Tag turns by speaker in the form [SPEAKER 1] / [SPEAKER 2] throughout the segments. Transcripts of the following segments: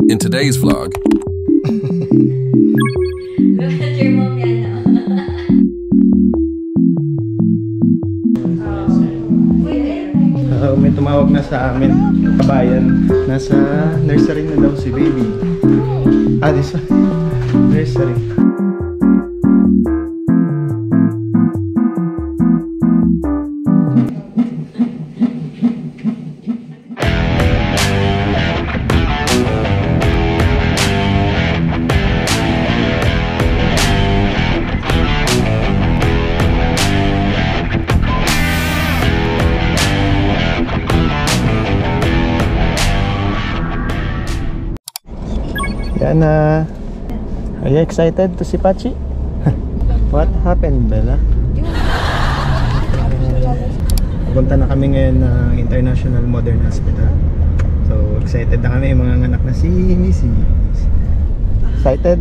[SPEAKER 1] In today's vlog.
[SPEAKER 2] Look at your mom yan.
[SPEAKER 3] May tumawag na sa amin, kabayan. Nasa nursery na daw si baby. This one. Nursery. Yana, are you excited to see Pachi? What happened, Bella? Punta na kami ngayon ng International Modern Hospital. So, excited na kami, mga anak na si Missy. Excited?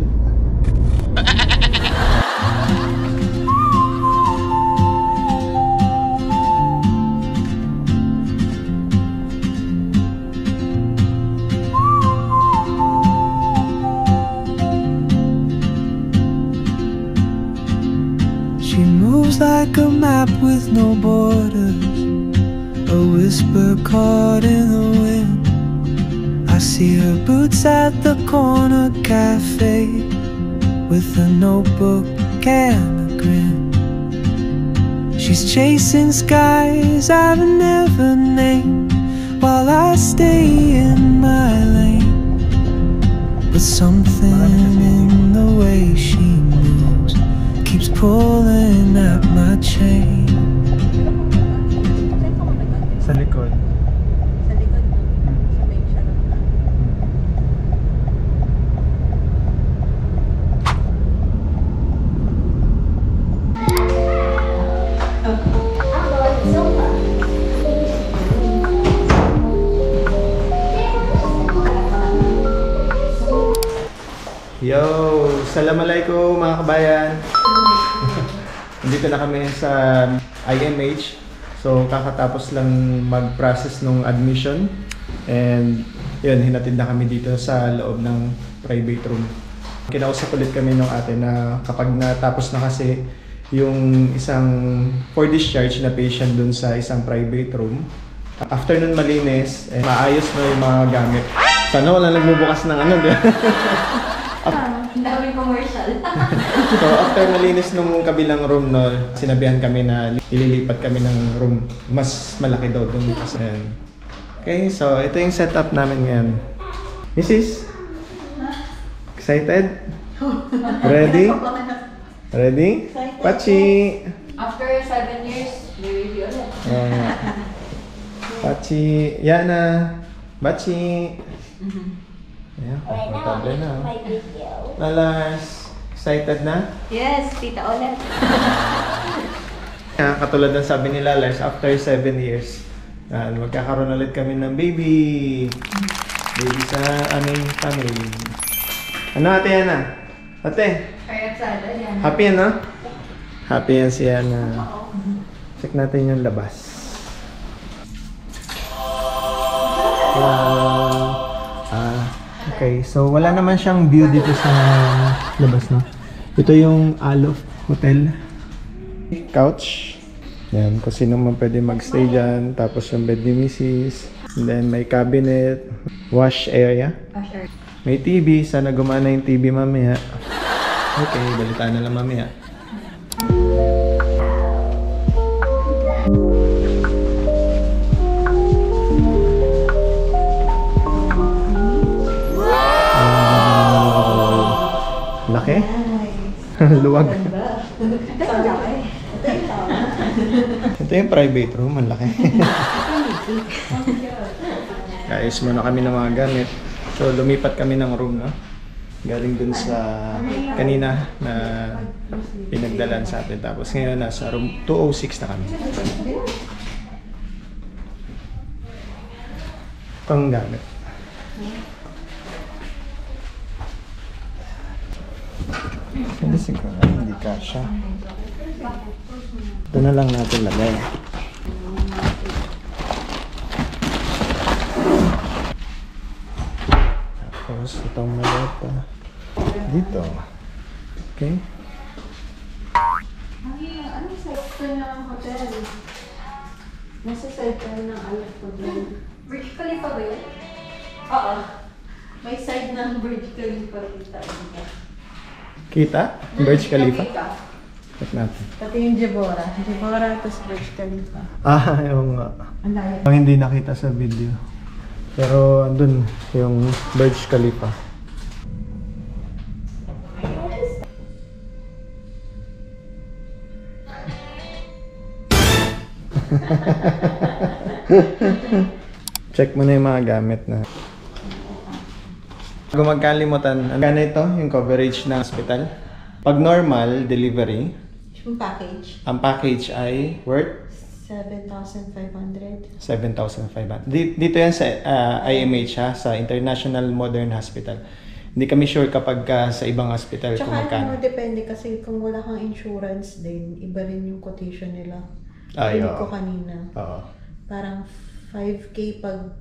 [SPEAKER 4] She moves like a map with no borders, a whisper caught in the wind. I see her boots at the corner cafe, with a notebook and a grin. She's chasing skies I've never named, while I stay in my lane. But something in the way she moves keeps pulling at my chain.
[SPEAKER 3] Sa likod.
[SPEAKER 2] Sa likod mo. Sabay siya lang.
[SPEAKER 3] Yo! Assalamualaikum mga kabayan! Nandito na kami sa IMH. So kakatapos lang mag-process ng admission. And yun, hinatid na kami dito sa loob ng private room. Kinausap ulit kami nung ate na kapag natapos na kasi yung isang for discharge na patient dun sa isang private room, after nun malinis, maayos na yung mga gamit. Sana wala nagbubukas ng ano, diba?
[SPEAKER 2] Ang daming commercial.
[SPEAKER 3] So after malinis nung kabilang room, no, sinabihan kami na ililipat kami ng room mas malaki daw dun. Okay, so ito yung setup namin ngayon. Mrs. Excited? Ready? Ready? Pachi!
[SPEAKER 2] After 7 years, baby ulit.
[SPEAKER 3] Pachi! Yana! Bachi! Ayan, komportable na. Lalars! Excited na?
[SPEAKER 2] Yes, tita ulit.
[SPEAKER 3] Katulad ng sabi ni Lalars, after 7 years, magkakaroon ulit kami ng baby. Baby sa aming family. Ano ate Yana? Ate?
[SPEAKER 2] Kaya excited yan.
[SPEAKER 3] Happy yan, no? Happy yan si Yana. Check natin yung labas. Wow. Okay, so wala naman siyang view dito sa labas, no? Ito yung Alof Hotel. Couch. Yan, kung sino man pwede magstay dyan. Tapos yung bed ni Mrs. And then may cabinet. Wash area.
[SPEAKER 2] Sure.
[SPEAKER 3] May TV. Sana gumana yung TV mamaya. Okay, balitaan na lang mamaya. Laki? Luwag. Ito yung private room, ang laki. Guys, muna kami ng mga gamit. So, lumipat kami ng room, no? Galing dun sa kanina na pinagdalan sa atin. Tapos ngayon, nasa room 206 na kami. Itong gamit. Hindi siguro, hindi kasha. Ito na lang natin lagay. Tapos itong maleta. Dito. Okay.
[SPEAKER 2] Anong side ko ng hotel? Nasa side ko ng alat ko doon. Burj Khalifa ba yun? Oo. May side ng Burj Khalifa dito.
[SPEAKER 3] Kita? Burj Khalifa?
[SPEAKER 2] Nakita.
[SPEAKER 3] Check natin.
[SPEAKER 2] Pati yung Jabora. Jabora tapos Burj Khalifa.
[SPEAKER 3] Yung
[SPEAKER 2] Ang layo.
[SPEAKER 3] hindi nakita sa video. Pero andun yung Burj Khalifa. Check mo na yung mga gamit na. Kung magkalimutan, ano ito? Yung coverage ng hospital? Pag normal delivery,
[SPEAKER 2] Yung package.
[SPEAKER 3] ang package ay worth
[SPEAKER 2] 7,500.
[SPEAKER 3] 7,500. Dito yan sa IMH ha, sa International Modern Hospital. Hindi kami sure kapag sa ibang hospital kung
[SPEAKER 1] Tsaka
[SPEAKER 3] magkano.
[SPEAKER 1] depende kasi kung wala kang insurance din, iba rin yung quotation nila.
[SPEAKER 3] Ay,
[SPEAKER 1] Rinig
[SPEAKER 3] oo.
[SPEAKER 1] ko kanina.
[SPEAKER 3] Oo.
[SPEAKER 1] Parang 5K pag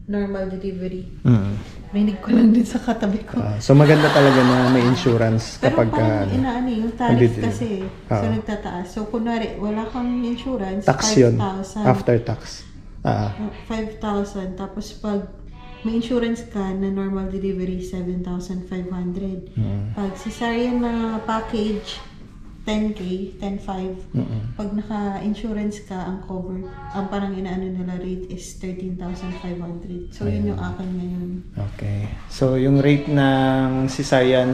[SPEAKER 1] normal delivery.
[SPEAKER 3] Mm.
[SPEAKER 1] Rinig ko lang din sa katabi ko.
[SPEAKER 3] So maganda talaga na may insurance
[SPEAKER 1] Pero
[SPEAKER 3] kapag
[SPEAKER 1] parang inaano yung tariff
[SPEAKER 3] nagdi-deliver.
[SPEAKER 1] kasi.
[SPEAKER 3] Oo.
[SPEAKER 1] So nagtataas. So kunwari, wala kang insurance,
[SPEAKER 3] Tax yun.
[SPEAKER 1] 5,000.
[SPEAKER 3] After tax.
[SPEAKER 1] 5,000. Tapos pag may insurance ka na normal delivery, 7,500. Pag cesarean na package, 10K, 10,500. Pag naka-insurance ka, ang cover, ang parang inaano nila rate is 13,500. So yun yung akin ngayon.
[SPEAKER 3] Okay. So yung rate ng cesarean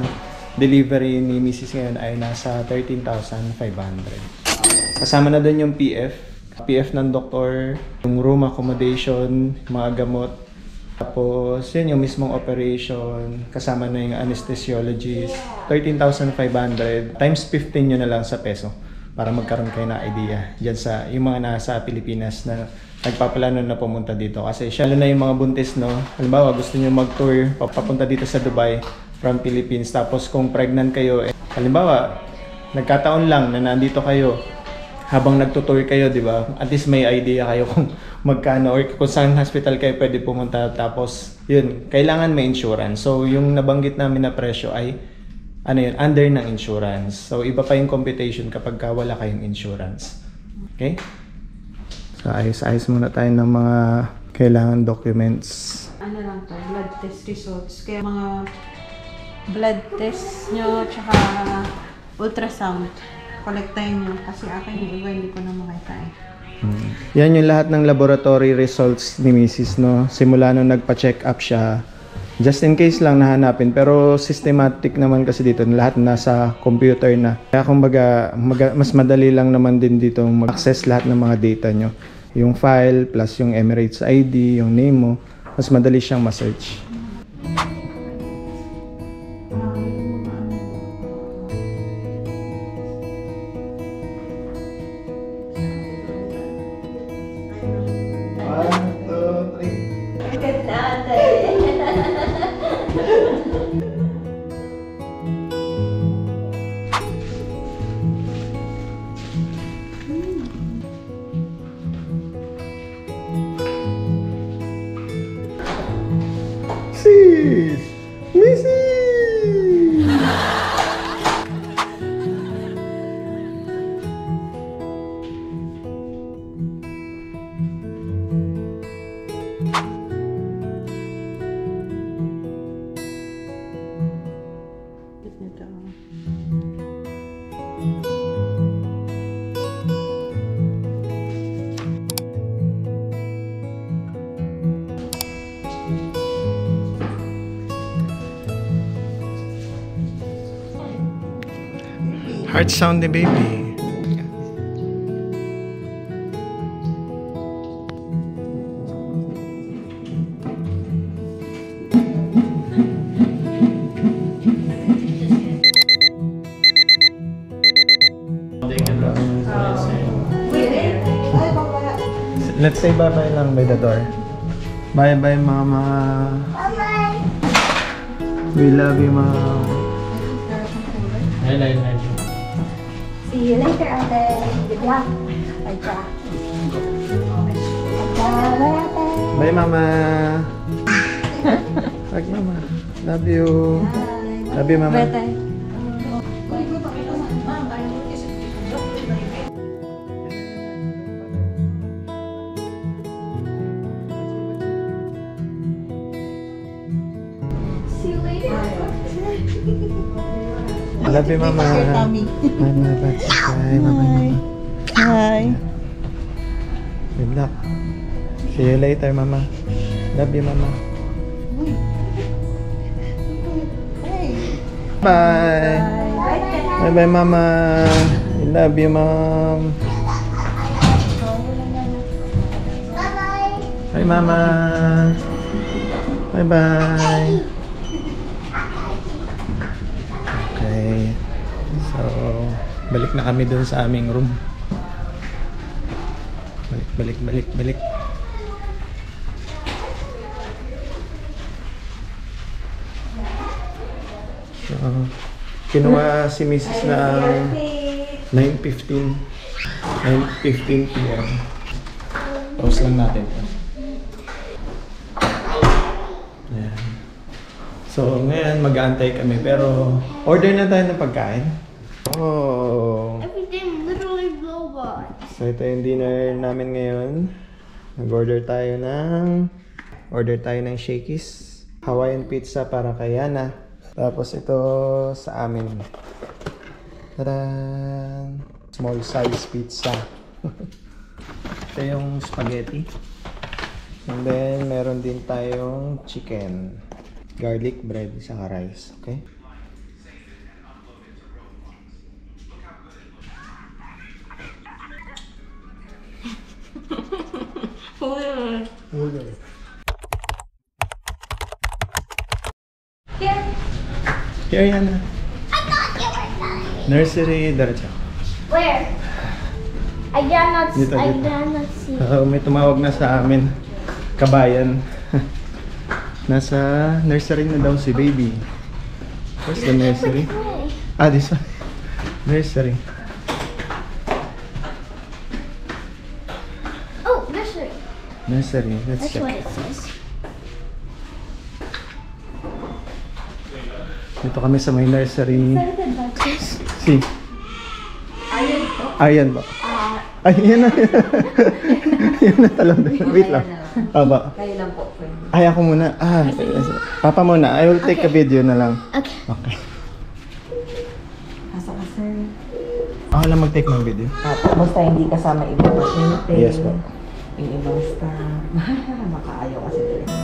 [SPEAKER 3] delivery ni Mrs. ngayon ay nasa 13,500. Kasama na doon yung PF ng doktor, yung room accommodation, mga gamot. Tapos, yun yung mismong operation, kasama na yung anesthesiologist, 13,500 times 15 yun na lang sa peso para magkaroon kayo na idea dyan sa yung mga nasa Pilipinas na nagpaplano na pumunta dito. Kasi lalo na yung mga buntis, no? Halimbawa, gusto nyo mag-tour, papunta dito sa Dubai from Philippines. Tapos kung pregnant kayo, halimbawa, nagkataon lang na nandito kayo, habang nagtutour kayo, di ba? At least may idea kayo kung magkano or kung saan hospital kayo pwede pumunta. Tapos, yun, kailangan may insurance. So, yung nabanggit namin na presyo ay, ano yun, under ng insurance. So, iba pa yung computation kapag wala kayong insurance. Okay? So, ayos-ayos muna tayo ng mga kailangan documents.
[SPEAKER 1] Ano lang to, blood test results. Kaya mga blood test nyo, tsaka ultrasound. Kolektahin nyo kasi akin yung iba hindi ko na makita eh.
[SPEAKER 3] Yan yung lahat ng laboratory results ni Mrs. no. Simula nung nagpa-check up siya. Just in case lang nahanapin. Pero systematic naman kasi dito. Lahat nasa computer na. Kaya kumbaga, mas madali lang naman din dito mag-access lahat ng mga data nyo. Yung file plus yung Emirates ID, yung name mo. Mas madali siyang ma-search. Sis! Missy!
[SPEAKER 1] Ito.
[SPEAKER 3] Heart sound ni baby. Let's say bye-bye lang by the door. Bye-bye, Mama. Bye-bye. We love you, Mom.
[SPEAKER 2] See you later, ate. Good luck. Bye, Jack. Bye, ate.
[SPEAKER 3] Bye, Mama. Hug mama. Love you. Love you, mama.
[SPEAKER 1] Bye.
[SPEAKER 2] See you later.
[SPEAKER 3] Love you, mama.
[SPEAKER 1] Your tummy.
[SPEAKER 3] Mama, Patsy. Bye, mama.
[SPEAKER 1] Hi.
[SPEAKER 3] Good luck. See you later, mama. Love you, mama. Bye. Bye-bye, mama. I love you, mom. Bye, mama. Bye-bye. Okay. So, balik na kami dun sa aming room. Balik. So, kinuha si Mrs. ng 9:15 p.m. Pause lang natin. Ayan. So, ngayon mag-aantay kami pero order na tayo ng pagkain. Oh.
[SPEAKER 2] Everything literally robots.
[SPEAKER 3] So, ito yung dinner namin ngayon. Nag-order tayo ng Shakey's Hawaiian pizza para kay Yana. Tapos ito sa amin. Tadaan! Small size pizza. Ito yung spaghetti. And then, meron din tayong chicken. Garlic bread, saka rice. Okay? Here, Yana.
[SPEAKER 2] I thought you were dying.
[SPEAKER 3] Nursery, diretso.
[SPEAKER 2] Where? I cannot
[SPEAKER 3] Dito,
[SPEAKER 2] I
[SPEAKER 3] dito.
[SPEAKER 2] cannot see.
[SPEAKER 3] May tumawag na sa amin. Kabayan. Nasa nursery na daw si baby. Where's the nursery?
[SPEAKER 2] Which way?
[SPEAKER 3] Ah, this one. Nursery.
[SPEAKER 2] Oh, nursery.
[SPEAKER 3] Nursery. Let's
[SPEAKER 2] That's
[SPEAKER 3] check.
[SPEAKER 2] what it says.
[SPEAKER 3] Dito kami sa may nursery. Si. Ayan ba? Ay, yan na. Yan na talaga. Wait lang. Aba.
[SPEAKER 1] Kayo lang po, friend.
[SPEAKER 3] Ay, ako muna. Papa muna. I will take a video na lang.
[SPEAKER 2] Okay.
[SPEAKER 3] Okay.
[SPEAKER 1] Asa ka, sir?
[SPEAKER 3] Ako lang mag-take ng video.
[SPEAKER 1] Basta hindi kasama ibang pasyente.
[SPEAKER 3] Yes po.
[SPEAKER 1] Yung ibang staff. Makaayaw kasi talaga.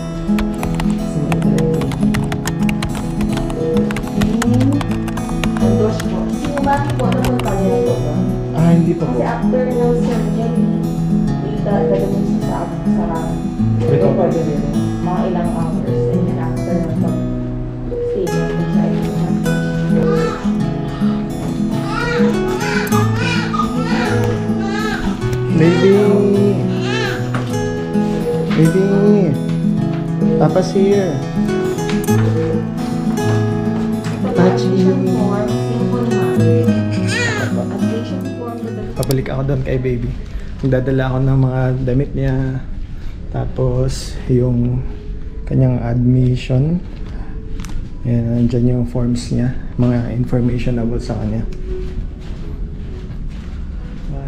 [SPEAKER 1] Endorse po. Sinumaki po naman tayo ito.
[SPEAKER 3] Ah, hindi pa po.
[SPEAKER 1] Kasi after ng surgery, dadalhin siya sa recovery room. Mga ilang hours. And then after ng pag-stay natin siya,
[SPEAKER 3] Baby! Baby! Papa's here! Pachi!
[SPEAKER 1] simple na. Admission form na
[SPEAKER 3] Pabalik ako doon kay baby. Magdadala ako ng mga damit niya. Tapos yung kanyang admission. Yan, nandyan yung forms niya. Mga information about sa kanya.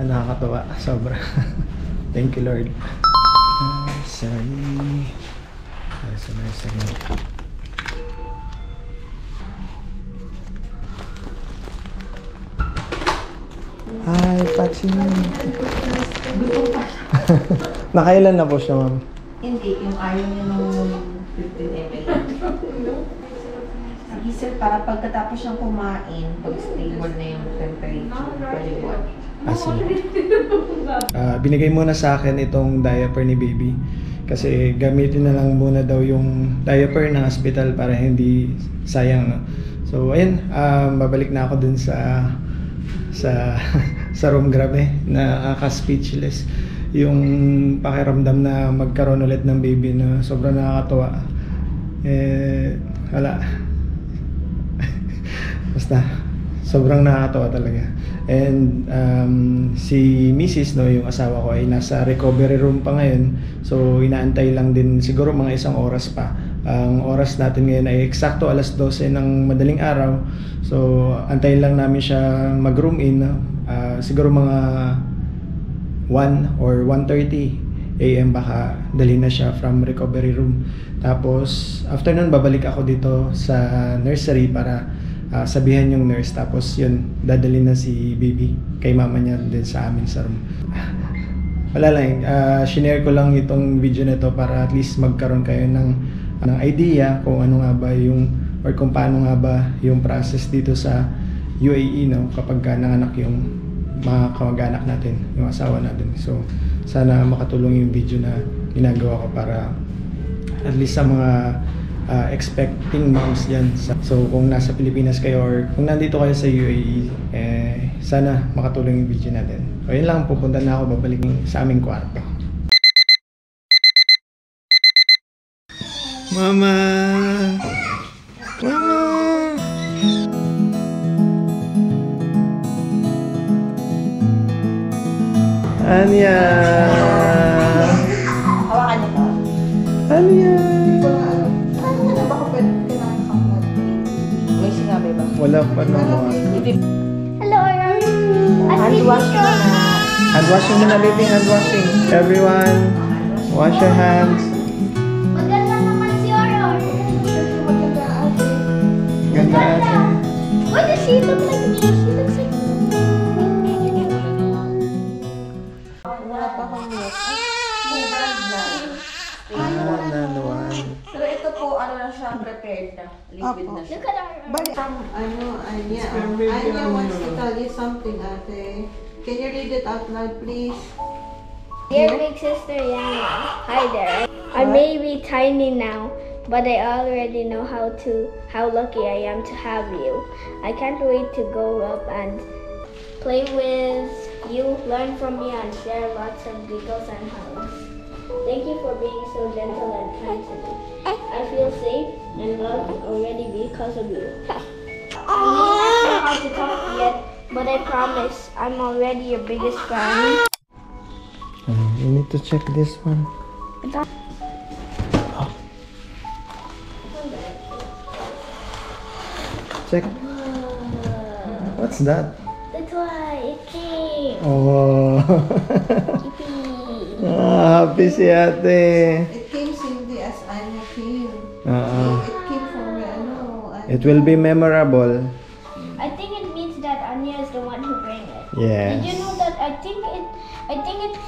[SPEAKER 3] Nakakatawa. Sobra. Thank you, Lord. Nursery. Nursery. Hi, Pachi. Nakailan na po siya, ma'am?
[SPEAKER 1] Hindi, yung ayaw niya ng 15 ml. Sige sir, para pagkatapos siyang kumain, pag stable na yung temperature, paliwan.
[SPEAKER 3] Binigay muna sa akin itong diaper ni baby. Kasi gamitin na lang muna daw yung diaper ng hospital para hindi sayang. No? So, ayun, babalik na ako dun sa room. Grabe, nakaka-speechless yung pakiramdam na magkaroon ulit ng baby na sobrang nakakatuwa. Wala. Basta sobrang nakakatuwa talaga. And si Mrs. no, yung asawa ko ay nasa recovery room pa ngayon. So inaantay lang din siguro mga 1 oras pa Ang oras natin ngayon ay eksakto alas 12 ng madaling araw. So, antayin lang namin siya mag-room in. Siguro mga 1 or 1:30 AM baka dalhin na siya from recovery room. Tapos, after nun, babalik ako dito sa nursery para sabihan yung nurse. Tapos yun, dadalhin na si baby kay mama niya din sa amin sa room. Wala lang, shinare ko lang itong video na to para at least magkaroon kayo ng idea kung ano nga ba yung or kung paano nga ba yung process dito sa UAE, no, kapag nanganak yung mga kamag-anak natin, yung asawa natin. So sana makatulong yung video na ginagawa ko para at least sa mga expecting moms dyan. So kung nasa Pilipinas kayo or kung nandito kayo sa UAE, sana makatulong yung video natin. So yun lang, pupunta na ako, babalik sa aming kwarto. Mama! Mama! Anya!
[SPEAKER 2] Hawakan nito.
[SPEAKER 3] Anya!
[SPEAKER 2] Ano na baka pwede kinakakamot? May sinabi ba?
[SPEAKER 3] Wala pa naman.
[SPEAKER 5] Hello,
[SPEAKER 2] Hand wash na.
[SPEAKER 3] Hand washing muna, baby. Hand washing. Everyone, wash your hands.
[SPEAKER 5] Maganda naman si Aurora.
[SPEAKER 3] Ganda ate.
[SPEAKER 5] Why does she look like me? She looks like
[SPEAKER 2] Wala pa akong milk. Pero ito po, ano na siya, prepared na. Liquid na siya.
[SPEAKER 5] Look at her.
[SPEAKER 1] But Anya wants to tell you something, ate. Can you read it out loud, please?
[SPEAKER 5] Dear big sister Yana, hi there. I may be tiny now, but I already know how lucky I am to have you. I can't wait to grow up and play with you, learn from me, and share lots of giggles and hugs. Thank you for being so gentle and kind to me. I feel safe and loved already because of you. I may not know how to talk yet, but I promise I'm already your biggest fan.
[SPEAKER 3] You need to check this one. Check. What's that?
[SPEAKER 5] That's why it came.
[SPEAKER 3] Oh.
[SPEAKER 5] Yippee.
[SPEAKER 3] Happy si ate.
[SPEAKER 1] It came simply as Anya came.
[SPEAKER 3] Oo.
[SPEAKER 1] It came from
[SPEAKER 3] It will be memorable.
[SPEAKER 5] I think it means that Anya is the one who bring it.
[SPEAKER 3] Yes.
[SPEAKER 5] Did you know that I think it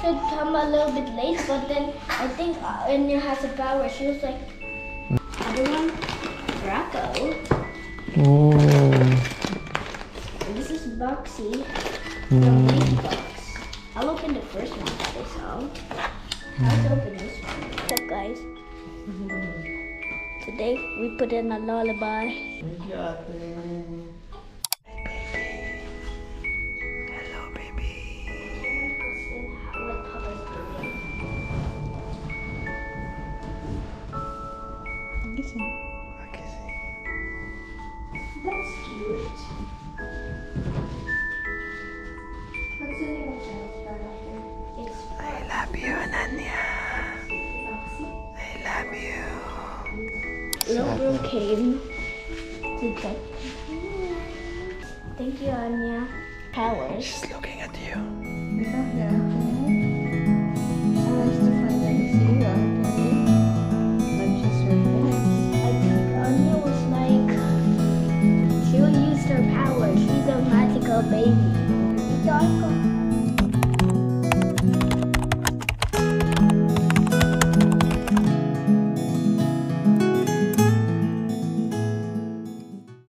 [SPEAKER 5] should come a little bit late, but then I think Anya has a power. She was like, everyone, Rocco.
[SPEAKER 3] Oh.
[SPEAKER 5] This is Boxy from Big Box. I'll open the first one that I saw. Let's open this one. What's up, guys? Today we put in a lullaby.
[SPEAKER 3] Thank you, ate. Hello, baby.
[SPEAKER 5] What Papa's doing.
[SPEAKER 3] Okay, see.
[SPEAKER 5] That's cute. What's the name of that? It's
[SPEAKER 3] I love you, Ananya.
[SPEAKER 5] Foxy.
[SPEAKER 3] I love you.
[SPEAKER 5] Lobro came to check. Thank you, Anya. Powers.
[SPEAKER 3] She's looking at you.
[SPEAKER 1] It's okay. So nice to finally see you, ate. Not just your voice.
[SPEAKER 5] I think Anya was like, she will use her power. She's a magical baby. Dark